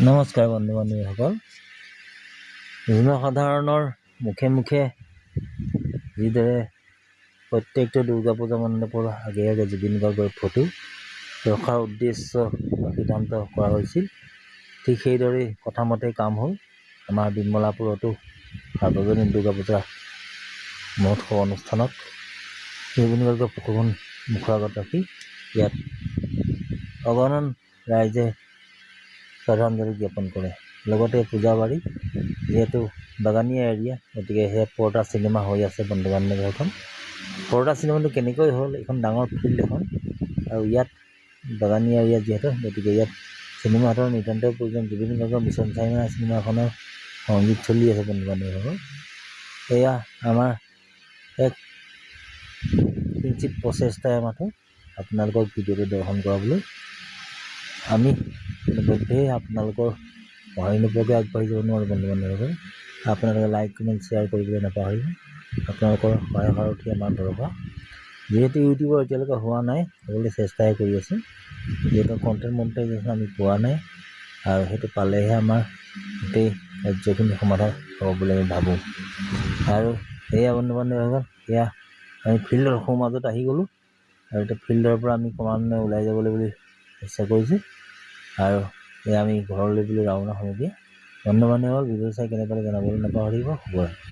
নমস্কাৰ বন্ধু বান্ধৱীসকল। জনসাধাৰণৰ মুখে মুখে যিদৰে প্ৰত্যেকটো দুৰ্গা পূজা মণ্ডপৰ আগে আগে জুবিন গাৰ্গৰ ফটো ৰখাৰ উদ্দেশ্য বা সিদ্ধান্ত কৰা হৈছিল, ঠিক সেইদৰেই কথামতে কাম হ'ল। আমাৰ বিমলাপুৰতো সাৰ্বজনীন দুৰ্গা পূজা মহোৎসৱ অনুষ্ঠানত জুবিন গাৰ্গৰ ফটোখন মুখৰ আগত ৰাখি ইয়াত অগণন ৰাইজে শ্ৰদ্ধাঞ্জলি জ্ঞাপন কৰে। লগতে পূজাবাৰী যিহেতু বাগানীয়া এৰিয়া, গতিকে সেয়া পৰ্দা চিনেমা হৈ আছে। বন্ধু বান্ধৱ এখন পৰ্দা চিনেমাটো কেনেকৈ হ'ল, এখন ডাঙৰ ফিল্ড এখন, আৰু ইয়াত বাগানীয়া এৰিয়া যিহেতু, গতিকে ইয়াত চিনেমা হাতৰ নিতান্তই প্ৰয়োজন। জুবিন গাৰ্গৰ মিছন চাইনা চিনেমাখনৰ সংগীত চলি আছে। বন্ধু বান্ধৱীসকল, এয়া আমাৰ এক কিঞ্চিত প্ৰচেষ্টাই মাথো আপোনালোকক ভিডিঅ'টো দৰ্শন কৰাবলৈ। আমি ইতিমধ্যেই আপোনালোকৰ সহায় নোপোৱাকৈ আগবাঢ়ি যাব নোৱাৰোঁ। বন্ধু বান্ধৱীসকল, আপোনালোকে লাইক কমেণ্ট শ্বেয়াৰ কৰিবলৈ নাপাহৰিব। আপোনালোকৰ সহায় সাৰথি আমাৰ ভৰসা। যিহেতু ইউটিউবৰ এতিয়ালৈকে হোৱা নাই, হ'বলৈ চেষ্টাই কৰি আছোঁ। যিহেতু কণ্টেণ্ট মনিটাইজেশ্যন আমি পোৱা নাই, আৰু সেইটো পালেহে আমাৰ গোটেই ৰাজ্যখিনি সমাধান হ'ব বুলি আমি ভাবোঁ। আৰু সেয়া বন্ধু বান্ধৱীসকল, সেয়া আমি ফিল্ডৰ সোঁ মাজত আহি গ'লোঁ, আৰু এতিয়া ফিল্ডৰ পৰা আমি ক্ৰমান্বয়ে ওলাই যাবলৈ বুলি ইচ্ছা কৰিছোঁ। আৰু এয়া আমি ঘৰলৈ বুলি ৰাওনা হ'বগৈ। বন্ধু বান্ধৱীসকল, ভিডিঅ' চাই কেনে পালে জনাবলৈ নাপাহৰিব। শুভৰাত্ৰি।